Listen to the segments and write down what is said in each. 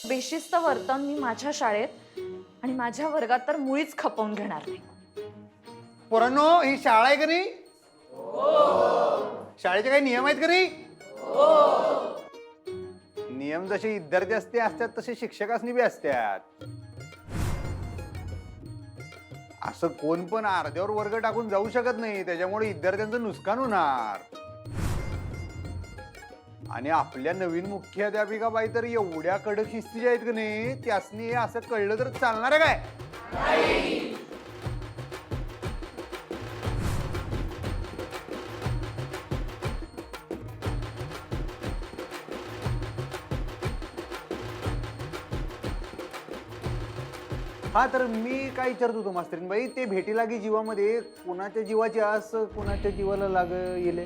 बेशिस्त वर्तन मी माझ्या शाळेत आणि माझ्या वर्गात तर मुळीच खपवून घेणार नाही. पोरांनो, ही शाळा आहे का नाही? शाळेचे काही नियम आहेत का नाही? नियम जसे विद्यार्थी असतात तसे शिक्षकासनी बी असतात. असं कोण पण अर्ध्यावर वर्ग टाकून जाऊ शकत नाही, त्याच्यामुळे विद्यार्थ्यांचं नुकसान होणार. आणि आपल्या नवीन मुख्याध्यापिकाबाई तर एवढ्या कडक शिस्तीच्या आहेत का नाही, त्यासनी हे असं कळलं तर चालणार आहे काय? हा, तर मी काय विचारत होतो मास्तरीनबाई, ते भेटीलागी जीवामध्ये कुणाच्या जीवाची आस कुणाच्या जीवाला लाग येले?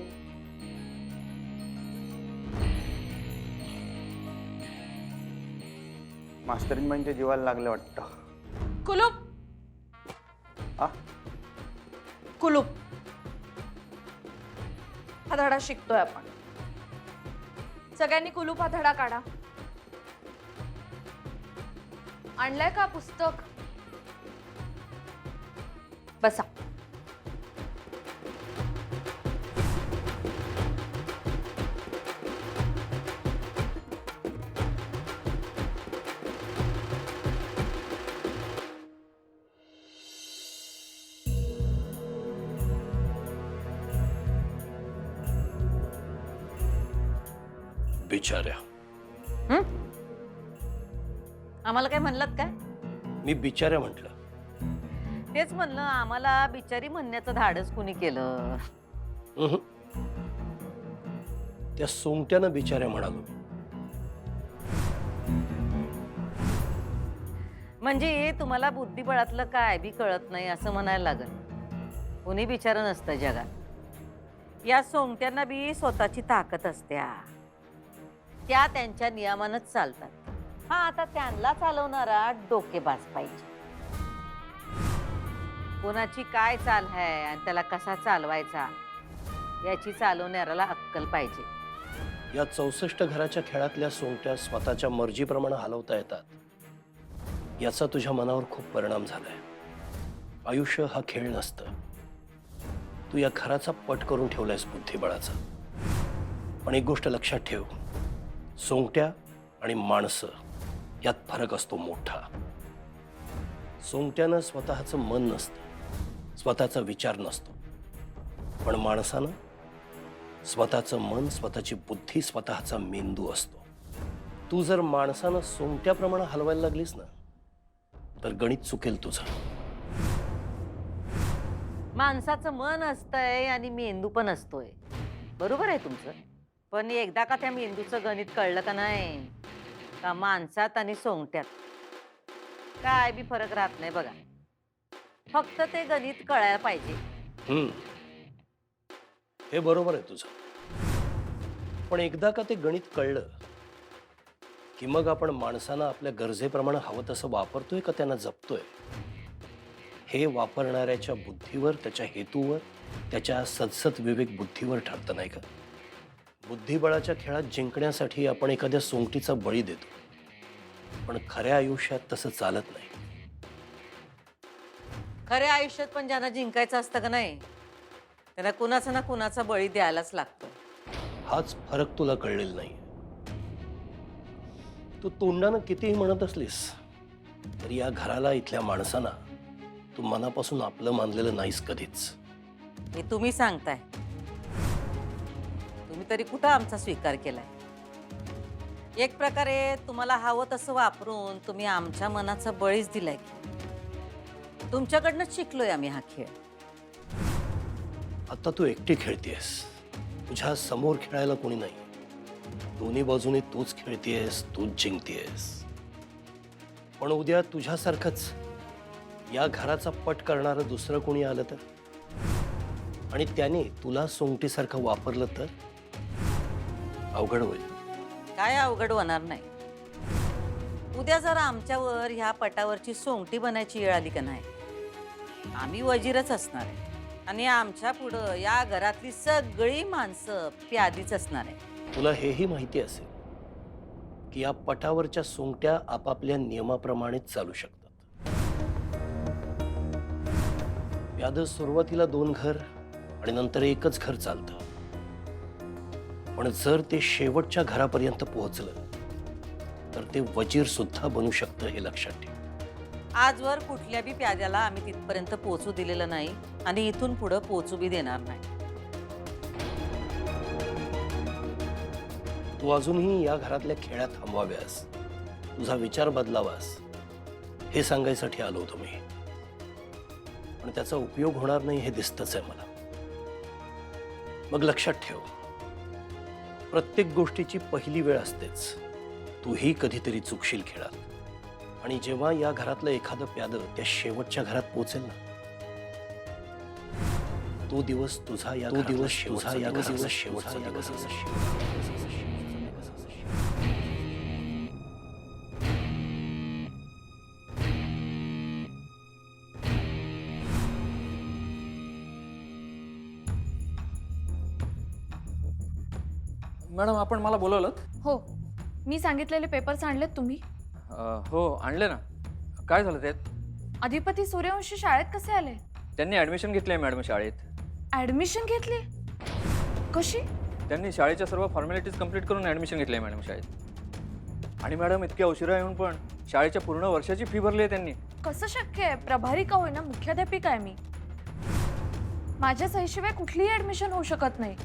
मास्तरीनबाईंच्या जीवाला लागलं वाटतं. कुलूप आ? कुलूप हा धडा शिकतोय आपण. सगळ्यांनी कुलूप हा धडा काढा. आणलंय का पुस्तक? बसा. बिचाऱ्या. आम्हाला काय म्हणलात काय? मी बिचाऱ्या म्हटलं. तेच म्हणलं, आम्हाला बिचारी म्हणण्याचं धाडस कुणी केलं? उहुं. त्या सोंगट्यानं बिचाऱ्या म्हणालो. म्हणजे तुम्हाला बुद्धिबळातलं काय बी कळत नाही असं म्हणायला लागल. कुणी बिचारं नसतं जगात. या सोंगट्यांना बी स्वतःची ताकद असत्या. त्या त्यांच्या नियमानच चालतात. हा, आता त्यांना चालवणारा डोकेबाज पाहिजे. कोणाची काय चाल आहे आणि त्याला कसा चालवायचा याची चालवणाऱ्याला अक्कल पाहिजे. या 64 घराच्या खेळातल्या सोंगट्या स्वतःच्या मर्जीप्रमाणे हलवता येतात, याचा तुझ्या मनावर खूप परिणाम झालाय. आयुष्य हा खेळ नसतं. तू या घराचा पट करून ठेवलायस बुद्धिबळाचा. पण एक गोष्ट लक्षात ठेव, सोंगट्या आणि माणसं यात फरक असतो मोठा. सोंगट्यानं स्वतःचं मन नसतं, स्वतःचा विचार नसतो. पण माणसानं स्वतःचं मन, स्वतःची बुद्धी, स्वतःचा मेंदू असतो. तू जर माणसानं सोंगट्याप्रमाणे हलवायला लागलीस ना, तर गणित चुकेल तुझं. माणसाचं मन असतंय आणि मेंदू पण असतोय, बरोबर आहे तुमचं. पण एकदा का त्या मेंदूचं गणित कळलं का नाही, का माणसात आणि सोंगट्यात काय बी फरक राहत नाही बघा. फक्त ते गणित कळायला पाहिजे. हे बरोबर आहे तुझं. पण एकदा का ते गणित कळलं की मग आपण माणसांना आपल्या गरजेप्रमाणे हवं तसं वापरतोय का त्यांना जपतोय, हे वापरणाऱ्याच्या बुद्धीवर, त्याच्या हेतूवर, त्याच्या सदसद विवेक बुद्धीवर ठरतं, नाही का? बुद्धिबळाच्या खेळात जिंकण्यासाठी आपण एखाद्या सोंगटीचा बळी देतो, पण खऱ्या आयुष्यात तसं चालत नाही. खऱ्या आयुष्यात पण ज्यांना जिंकायचं असतं का नाही, त्यांना कुणाचा ना कुणाचा बळी द्यायलाच लागतो. हाच फरक तुला कळलेला नाही. तू तोंडानं कितीही म्हणत असलीस तर या घराला, इथल्या माणसांना तू मनापासून आपलं मानलेलं नाहीस कधीच. हे तुम्ही सांगताय. तुम्ही तरी कुठं आमचा स्वीकार केलाय? एक प्रकारे तुम्हाला हवं तसं वापरून तुम्ही आमच्या मनाचा बळीच दिलाय. तुमच्याकडनंच शिकलोय आम्ही हा खेळ. आता तू एकटी खेळतेस, तुझ्या समोर खेळायला कोणी नाही. दोन्ही बाजूने तूच खेळतेस, तूच जिंकतेस. पण उद्या तुझ्यासारखंच या घराचा पट करणारं दुसरं कोणी आलं तर, आणि त्याने तुला सोंगटीसारखं वापरलं तर अवघड होईल. काय अवघड होणार नाही. उद्या जर आमच्यावर ह्या पटावरची सोंगटी बनायची वेळ आली का नाही, आम्ही वजीरच असणार आहे. आणि आमच्या पुढं या घरातली सगळी माणसं प्यादीच असणार आहे. तुला हेही माहिती असेल की या पटावरच्या सोंगट्या आपापल्या नियमाप्रमाणेच चालू शकतात. याद सुरुवातीला 2 घर आणि नंतर एकच घर चालतं, पण जर ते शेवटच्या घरापर्यंत पोहोचलं तर ते वजीर सुद्धा बनू शकतं, हे लक्षात ठेव. आजवर कुठल्या बी प्याद्याला आम्ही तिथपर्यंत पोहोचू दिलेलं नाही आणि इथून पुढे पोहोचू बी देणार नाही. तू अजूनही या घरातल्या खेळात थांबवाव्यास, तुझा विचार बदलावास, हे सांगायसाठी आलो होतो मी. पण त्याचा उपयोग होणार नाही हे दिसतच आहे मला. मग लक्षात ठेव, प्रत्येक गोष्टीची पहिली वेळ असतेच. तूही कधीतरी चुकशील खेळात, आणि जेव्हा या घरातलं एखादं प्यादं त्या शेवटच्या घरात पोहोचेल ना, तो दिवस तुझा या घराचा शेवटचा दिवस असेल. मॅडम, आपण मला बोलवलं? हो, मी सांगितलेले पेपर्स आणलेत तुम्ही? हो, आणले ना. काय झालं त्यात? अधिपती सूर्यवंशी शाळेत कसे आले? त्यांनी ॲडमिशन घेतली आहे मॅडम शाळेत. ऍडमिशन घेतली? कशी? त्यांनी शाळेच्या सर्व फॉर्मॅलिटीज कंप्लीट करून ॲडमिशन घेतली आहे मॅडम शाळेत. आणि मॅडम, इतक्या उशिरा येऊन पण शाळेच्या पूर्ण वर्षाची फी भरली आहे त्यांनी. कसं शक्य आहे? प्रभारी का होईना मुख्याध्यापिका आहे मी. माझ्या सहीशिवाय कुठलीही ऍडमिशन होऊ शकत नाही,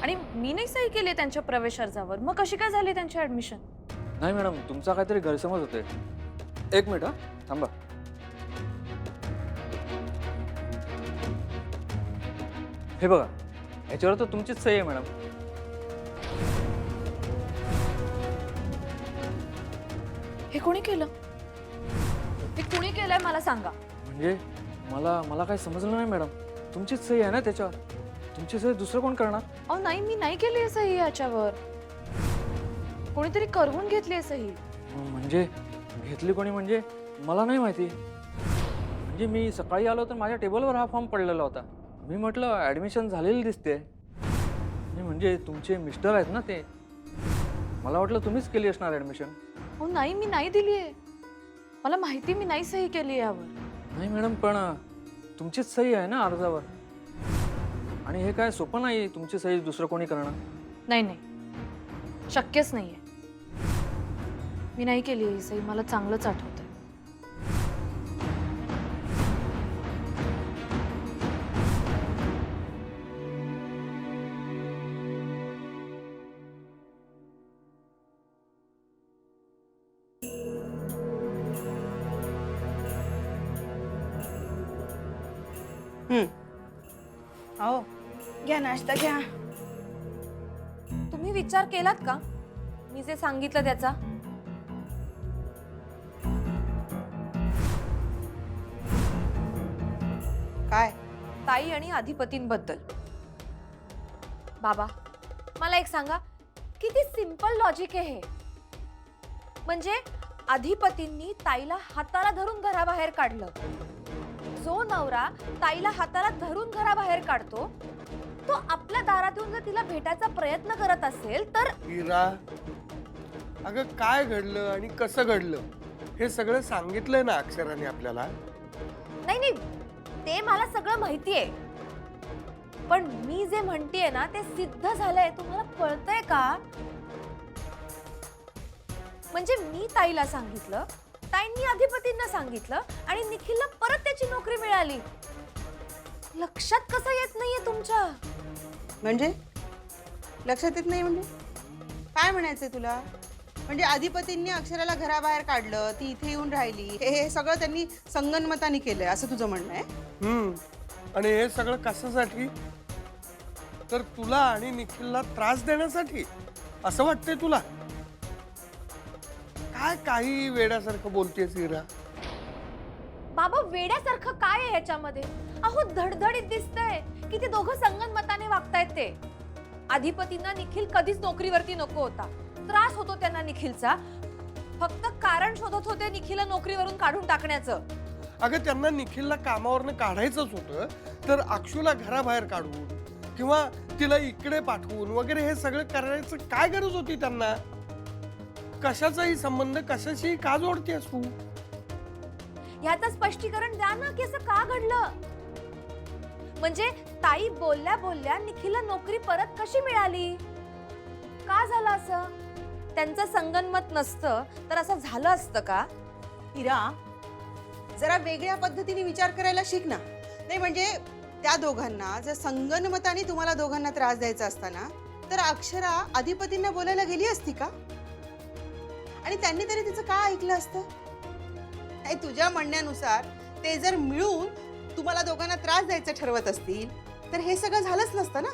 आणि मी नाही सही केली त्यांच्या प्रवेश अर्जावर. मग कशी काय झाली त्यांची ऍडमिशन? नाही मॅडम, तुमचा काहीतरी गैरसमज होतोय. एक मिनिट, थांबा. हे बघा, याच्यावर तर तुमचीच सही आहे मॅडम. हे कोणी केलं? हे कोणी केलंय मला सांगा. म्हणजे मला काही समजलं नाही मॅडम. तुमचीच सही आहे ना त्याच्यावर. तुमची सही दुसरं कोण करणार? अहो नाही, मी नाही केली आहे सही याच्यावर. कोणीतरी करवून घेतली आहे सही. म्हणजे घेतली कोणी म्हणजे मला नाही माहिती. म्हणजे मी सकाळी आलो तर माझ्या टेबलवर हा फॉर्म पडलेला होता. मी म्हटलं ॲडमिशन झालेली दिसते. म्हणजे तुमचे मिस्टर आहेत ना ते. मला वाटलं तुम्हीच केली असणार ॲडमिशन. हो नाही, मी नाही दिली आहे. मला माहिती, मी नाही सही केली यावर. नाही मॅडम, पण तुमचीच सही आहे ना अर्जावर. आणि हे काय सोपं नाही तुमची सही दुसरं कोणी करणार. नाही नाही, शक्यच नाहीये. मी नाही केली ही सही, मला चांगलंच आठवतंय. आओ, घ्या नाश्ता घ्या. तुम्ही विचार केलात का मी जे सांगितलं त्याचा? काय? ताई आणि अधिपतींबद्दल. बाबा, मला एक सांगा, किती सिंपल लॉजिक आहे हे. म्हणजे अधिपतींनी ताईला हाताला धरून घराबाहेर काढलं. जो नवरा ताईला हाताला धरून घराबाहेर काढतो, तो आपल्या दारात येऊन जर तिला भेटायचा प्रयत्न करत असेल तर हिरा, अगं काय घडलं आणि कसं घडलं हे सगळं सांगितलंय ना अक्षराने आपल्याला. नाही नाही, ते मला सगळं माहितीये, पण मी जे म्हणतेय ना ते सिद्ध झालंय. तुम्हाला कळतंय का? म्हणजे मी ताईला सांगितलं, ताईंनी अधिपतींना सांगितलं, आणि निखिलला परत त्याची नोकरी मिळाली. लक्षात कसं येत नाहीये तुमच्या? म्हणजे लक्षात येत नाही म्हणजे काय म्हणायचंय तुला? म्हणजे अधिपतींनी अक्षराला घराबाहेर काढलं, ती इथे येऊन राहिली, हे सगळं त्यांनी संगनमताने केलंय असं तुझं म्हणणं आहे? आणि हे सगळं कशासाठी? तर तुला आणि निखिलला त्रास देण्यासाठी असं वाटतंय तुला? काय काही वेड्यासारखं बोलतेस हिरा? बाबा, वेड्यासारखं काय आहे ह्याच्यामध्ये? अहो, धडधडीत दिसतंय की ते दोघं संगनमताने वागतायत. ते अधिपतींना निखिल कधीच नोकरीवरती नको होता. त्रास होतो त्यांना निखिलचा. फक्त कारण शोधत होते निखिलला नोकरीवरून काढून टाकण्याचं. अगं, त्यांना निखिलला कामावरनं काढायचंच होतं, तर अक्षूला घराबाहेर काढून किंवा तिला इकडे पाठवून वगैरे हे सगळं करायचं काय गरज होती त्यांना? कशाचाही संबंध कशाशी का जोडतेस तू? ह्याचं स्पष्टीकरण द्या ना की असं का घडलं. म्हणजे ताई बोलल्या बोलल्या निखिलला नोकरी परत कशी मिळाली, का झालं असं. त्यांचं संगनमत नसतं तर असं झालं असतं का. इरा, जरा वेगळ्या पद्धतीने विचार करायला शिक ना. नाही म्हणजे त्या दोघांना जर संगनमताने तुम्हाला दोघांना त्रास द्यायचा असताना तर अक्षरा अधिपतींना बोलायला गेली असती का, आणि त्यांनी तरी तिचं का ऐकलं असतं. नाही, तुझ्या म्हणण्यानुसार ते जर मिळून तुम्हाला दोघांना त्रास द्यायचं ठरवत असतील तर हे सगळं झालंच नसतं ना.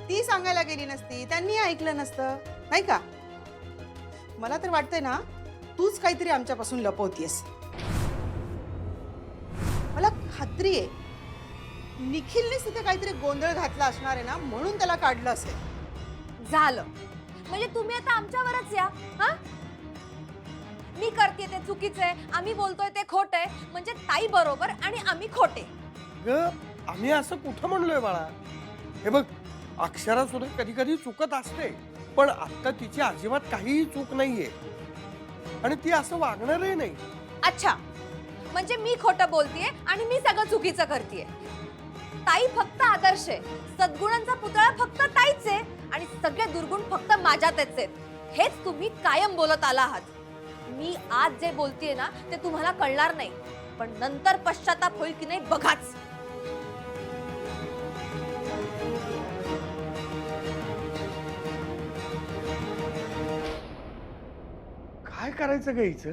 ती सांगायला गेली नसती, त्यांनी ऐकलं नसतं, नाही का. मला तर वाटतंय ना तूच काहीतरी आमच्यापासून लपवतीयस. मला खात्री आहे निखिलनेच तिथे काहीतरी गोंधळ घातला असणार आहे ना, म्हणून त्याला काढलं असेल. झालं म्हणजे तुम्ही आता आमच्यावरच या. हा, मी करते ते चुकीचं आहे, आम्ही बोलतोय ते खोट आहे, म्हणजे ताई बरोबर आणि आम्ही खोटे. ग आम्ही असं कुठं म्हणलोय बाळा. हे बघ, अक्षरा सुद्धा कधी कधी चुकत असते, पण आता तिची अजिबात काहीही चूक नाहीये आणि ती असं वागणारही नाही. अच्छा, म्हणजे मी खोटं बोलतेय आणि मी सगळं चुकीचं करतेय. ताई फक्त आदर्श आहे, सद्गुणांचा पुतळा फक्त ताईच आहे आणि सगळे दुर्गुण फक्त माझ्यातच आहेत. हेच तुम्ही कायम बोलत आला आहात. मी आज जे बोलतेय ना ते तुम्हाला कळणार नाही, पण नंतर पश्चाताप होईल की नाही बघाच. काय करायचं ग हिचं?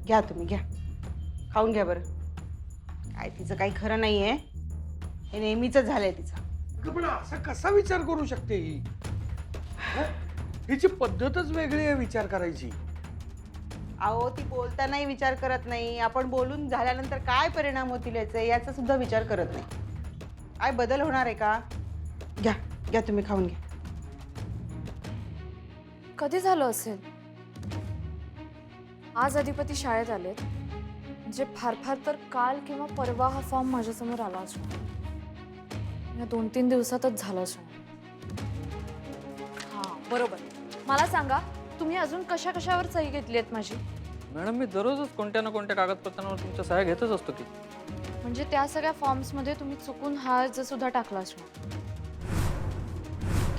घ्या तुम्ही, घ्या खाऊन घ्या बरं. काय तिचं काही खरं नाहीये, हे नेहमीच झालंय तिचं. ग, पण असा कसा विचार करू शकते ही? हं? हिची पद्धतच वेगळी आहे विचार करायची. अहो, ती बोलतानाही विचार करत नाही, आपण बोलून झाल्यानंतर काय परिणाम होतील याचा सुद्धा विचार करत नाही. काय बदल होणार आहे का? घ्या घ्या तुम्ही खाऊन घ्या. कधी झालं असेल. आज अधिपती शाळेत आलेत, म्हणजे फार फार तर काल किंवा परवा हा फॉर्म माझ्यासमोर आला असणार. या 2-3 दिवसातच झालं असणार. हां बरोबर. मला सांगा, तुम्ही अजून कशा कशावर सही घेतली आहेत माझी. मॅडम, मी दररोजच कोणत्या ना कोणत्या कागदपत्रांवर तुमच्या सह्या घेतच असतो की. म्हणजे त्या सगळ्या फॉर्म्समध्ये तुम्ही चुकून हा अर्ज सुद्धा टाकला असणार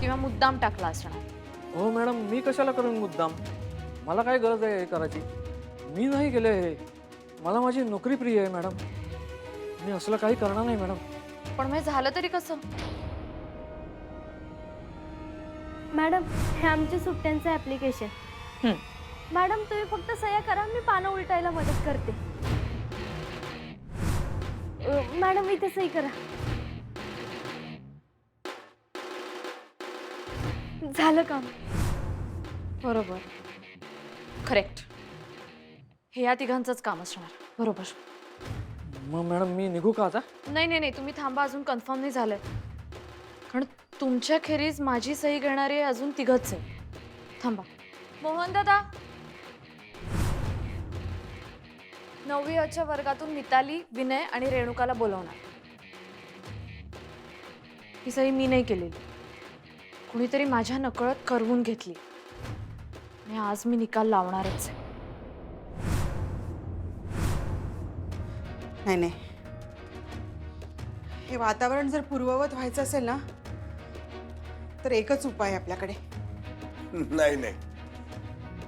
किंवा मुद्दाम टाकला असणार. हो मॅडम, मी कशाला करून मुद्दाम. मला काय गरज आहे हे करायची. मी नाही केलं हे. मला माझी नोकरी प्रिय आहे मॅडम. मी असलं काही करणार नाही मॅडम. पण मग झालं तरी कसं. मॅडम, हे आमच्या सुट्ट्यांचं ॲप्लिकेशन. मॅडम, तुम्ही फक्त सह्या करा, मी पानं उलटायला मदत करते. मॅडम, इथे सही करा. झालं काम. बरोबर, करेक्ट. हे या तिघांचंच काम असणार. बरोबर. मग मॅडम, मी निघू का आता? नाही नाही नाही, तुम्ही थांबा, अजून कन्फर्म नाही झालंय. कारण तुमच्या खेरीज माझी सही घेणारे अजून तिघच आहे. थांबा. मोहन दादा, 9वी अच्या वर्गातून मिताली, विनय आणि रेणुकाला बोलवणार. ही सही मी नाही केलेली, कुणीतरी माझ्या नकळत करवून घेतली आणि आज मी निकाल लावणारच आहे. नाही नाही, हे वातावरण जर पूर्ववत व्हायचं असेल ना तर एकच उपाय आहे आपल्याकडे. नाही नाही,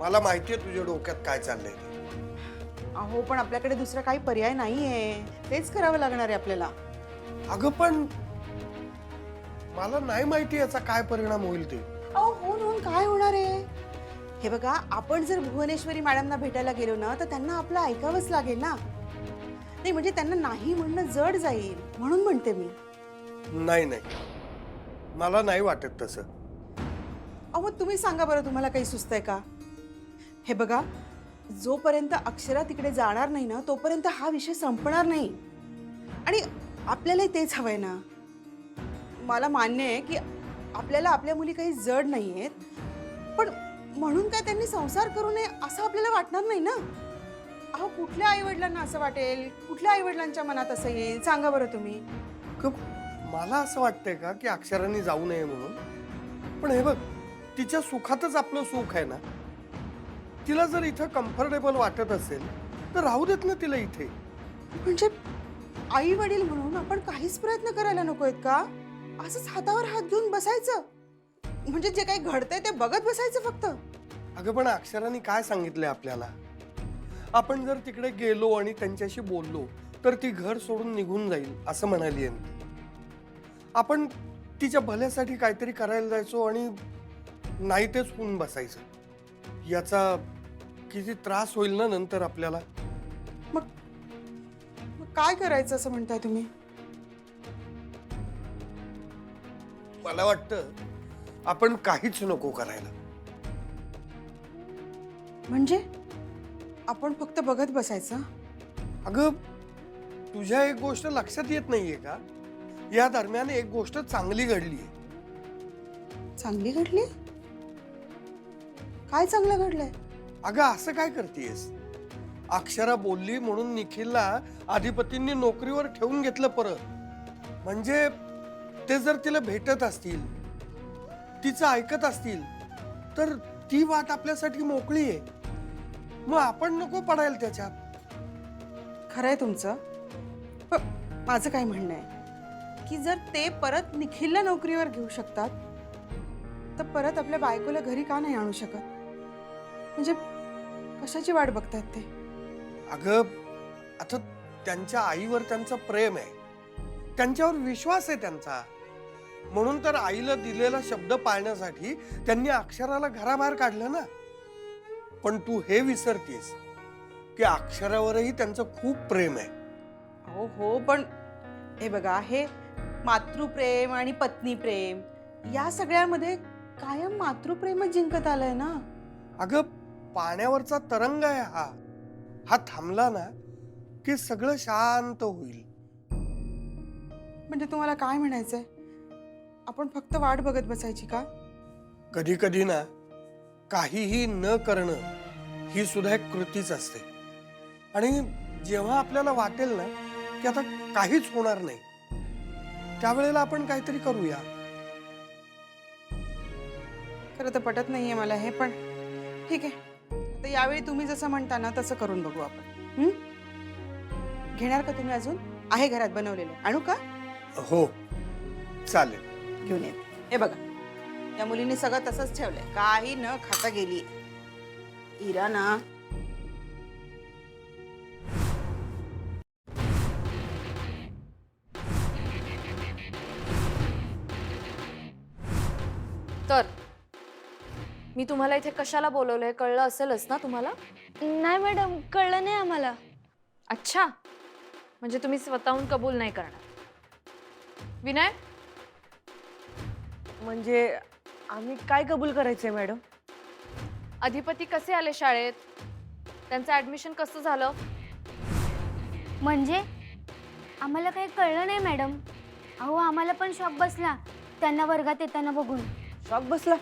मला माहितीये तुझ्या डोक्यात काय चाललंय ते. अहो, पण आपल्याकडे दुसरा काही पर्याय नाहीये. तेच करावं लागणार आहे आपल्याला. अगं पण मला नाही माहिती याचा काय परिणाम होईल ते. अहो, होऊन काय होणार आहे. हे बघा, आपण जर भुवनेश्वरी मॅडमना भेटायला गेलो ना तर त्यांना आपलं ऐकावंच लागेल ना. नाही म्हणजे त्यांना नाही म्हणणं जड जाईल, म्हणून म्हणते मी. नाही नाही, मला नाही वाटत तसं. अहो, तुम्ही सांगा बरं, तुम्हाला काही सुचतंय का. हे बघा, जोपर्यंत अक्षरा तिकडे जाणार नाही ना तोपर्यंत हा विषय संपणार नाही. आणि आपल्याला तेच हवंय ना. मला मान्य आहे की आपल्याला आपल्या मुली काही जड नाही आहेत, पण म्हणून काय त्यांनी संसार करू नये असं आपल्याला वाटणार नाही ना. अहो, कुठल्या आईवडिलांना असं वाटेल, कुठल्या आईवडिलांच्या मनात असं येईल, सांगा बरं तुम्ही. मला असं वाटतंय का की अक्षरांनी जाऊ नये म्हणून. पण हे बघ, तिच्या सुखातच आपलं सुख आहे ना. तिला जर इथं कम्फर्टेबल वाटत असेल तर राहू देत ना तिला इथे. म्हणजे आई वडील म्हणून आपण काहीच प्रयत्न करायला नकोयत का? असंच हातावर हात घेऊन बसायचं, म्हणजे जे काही घडतंय ते बघत बसायचं फक्त? अगं पण अक्षराने काय सांगितलंय आपल्याला? आपण जर तिकडे गेलो आणि त्यांच्याशी बोललो तर ती घर सोडून निघून जाईल असं म्हणाली आहे. आपण तिच्या भल्यासाठी काहीतरी करायला जायचो आणि नाही तेच होऊन बसायचं. याचा किती त्रास होईल ना नंतर आपल्याला. मग काय करायचं असं म्हणताय तुम्ही? मला वाटतं आपण काहीच नको करायला. म्हणजे आपण फक्त बघत बसायचं? अगं तुझ्या एक गोष्ट लक्षात येत नाहीये का? या दरम्यान एक गोष्ट चांगली घडलीये. चांगली घडली? काय चांगलं घडलंय? अगं असं काय करतेस? अक्षरा बोलली म्हणून निखिलला अधिपतींनी नोकरीवर ठेवून घेतलं परत. म्हणजे ते जर तिला भेटत असतील, तिचं ऐकत असतील तर ती वाट आपल्यासाठी मोकळी आहे. मग आपण नको पडायला त्याच्यात. खरंय तुमचं, पण माझं काय म्हणणं आहे की जर ते परत निखिलला नोकरीवर घेऊ शकतात तर परत आपल्या बायकोला घरी का नाही आणू शकत? म्हणजे कशाची वाट बघतायत ते? अगं आता त्यांच्या आईवर त्यांचं प्रेम आहे, त्यांच्यावर विश्वास आहे त्यांचा. म्हणून तर आईला दिलेला शब्द पाळण्यासाठी त्यांनी अक्षराला घराबाहेर काढलं ना. पण तू हे विसरतेस की अक्षरावरही त्यांचं खूप प्रेम आहे. हो हो, पण हे बघा, हे मातृप्रेम आणि पत्नी प्रेम या सगळ्यामध्ये कायम मातृप्रेमच जिंकत आलंय ना. अगं पाण्यावरचा तरंग आहे हा. हा थांबला ना की सगळं शांत होईल. म्हणजे तुम्हाला काय म्हणायचंय? आपण फक्त वाट बघत बसायची का? कधी कधी ना काहीही न करणं ही सुद्धा एक कृतीच असते. आणि जेव्हा आपल्याला वाटेल ना की आता काहीच होणार नाही, त्यावेळेला आपण काहीतरी करूया. खरं तर पटत नाहीये मला हे, पण ठीक आहे. आता यावेळी तुम्ही जसं म्हणता ना तसं करून बघू आपण. घेणार का तुम्ही? अजून आहे घरात बनवलेलं, आणू का? हो चालेल. घेऊन येते. हे बघा, या मुलीने सगळं तसंच ठेवलंय, काही न खाता गेली. इरा ना तर मी तुम्हाला इथे कशाला बोलवलंय कळलं असेलच ना तुम्हाला? नाही मॅडम, कळलं नाही आम्हाला. अच्छा, म्हणजे तुम्ही स्वतःहून कबूल नाही करणार. विनय, म्हणजे आम्ही काय कबूल करायचंय मॅडम? अधिपती कसे आले शाळेत? त्यांचं ऍडमिशन कसं झालं? म्हणजे आम्हाला काही कळलं नाही मॅडम. अहो आम्हाला पण शॉक बसला त्यांना वर्गात येताना बघून. शॉक बसला?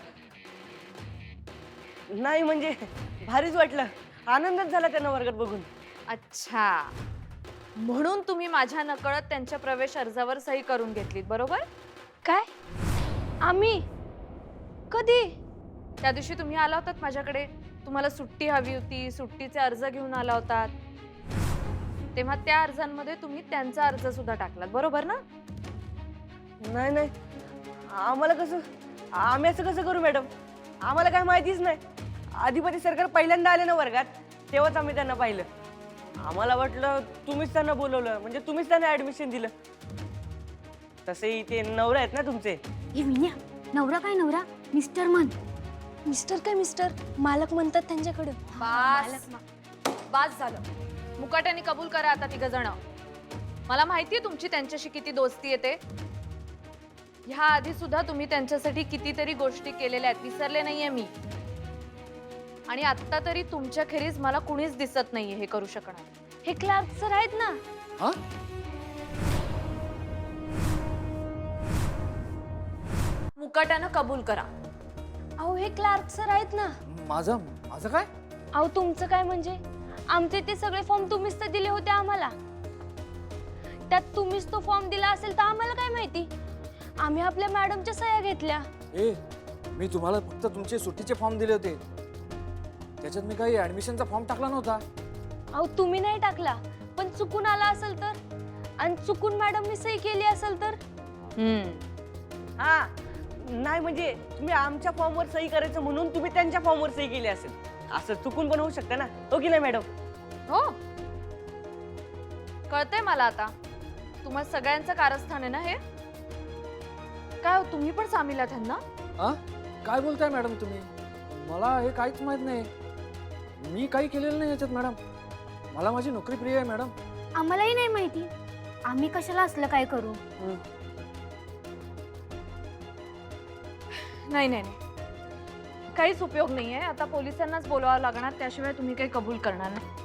नाही म्हणजे भारीच वाटलं, आनंदच झाला त्यांना वर्गात बघून. अच्छा, म्हणून तुम्ही माझ्या नकळत त्यांच्या प्रवेश अर्जावर सही करून घेतलीत, बरोबर? काय? आम्ही? कधी? त्या दिवशी तुम्ही आला होतात माझ्याकडे, तुम्हाला सुट्टी हवी होती, सुट्टीचे अर्ज घेऊन आला होतात. तेव्हा त्या अर्जांमध्ये तुम्ही त्यांचा अर्ज सुद्धा टाकलात, बरोबर ना? नाही नाही, आम्हाला कसं, आम्ही असं कसं करू मॅडम? आम्हाला काय माहितीच नाही. अधिपती सरकार पहिल्यांदा आले ना वर्गात तेव्हाच आम्ही त्यांना पाहिलं. आम्हाला वाटलं तुम्हीच त्यांना बोलवलं, म्हणजे तुम्हीच त्यांना ऍडमिशन दिलं. तसे ते नवरा आहेत ना तुमचे. हे विन्या, नवरा काय नवरा? मिस्टर म्हण. मिस्टर काय मिस्टर? मालक म्हणतात त्यांच्याकडे. बास झालं. मुकाट्याने कबूल करा आता तिघ जण. मला माहितीये तुमची त्यांच्याशी किती दोस्ती येते. ह्या आधी सुद्धा तुम्ही त्यांच्यासाठी कितीतरी गोष्टी केलेल्या आहेत, विसरले नाहीये मी. आणि आता तरी तुमच्या खेरीज मला कुणीच दिसत नाहीये हे करू शकणार. हे क्लार्क सर आहेत ना? हा? मुकाट्यानं कबूल करा. अहो हे क्लार्क सर आहेत ना? माझं माझं काय? अहो तुमचं काय म्हणजे? आमचे ते सगळे फॉर्म तुम्हीच तर दिले होते आम्हाला. त्यात तुम्हीच तो फॉर्म दिला असेल तर आम्हाला काय माहिती? आम्ही आपल्या मॅडमच्या सह्या घेतल्या. ए मी तुम्हाला फक्त तुमचे सुट्टीचे फॉर्म दिले होते. त्याच्यात मी काही ऍडमिशनचा फॉर्म टाकला नव्हता. अहो तुम्ही नाही टाकला, पण चुकून आला असेल तर, आणि चुकून मॅडमनी सही केली असेल तर. हा नाही म्हणजे तुम्ही आमच्या फॉर्मवर सही करायचं म्हणून तुम्ही त्यांच्या फॉर्मवर सही केली असेल, असं चुकून पण होऊ शकतं ना, हो की नाही मॅडम? हो कळतंय मला आता, तुम्हा सगळ्यांचं कारस्थान आहे ना हे. काय हो, तुम्ही पण सामील आहात ह्यांना? हा काय बोलताय मॅडम तुम्ही? मला हे काहीच माहित नाही. मी काही केलेलं नाही याच्यात मॅडम. मला माझी नोकरी प्रिय आहे मॅडम. आम्हालाही नाही माहिती, आम्ही कशाला असलं काय करू. नाही नाही नाही, काहीच उपयोग नाहीये. आता पोलिसांनाच बोलावं लागणार, त्याशिवाय तुम्ही काही कबूल करणार नाही.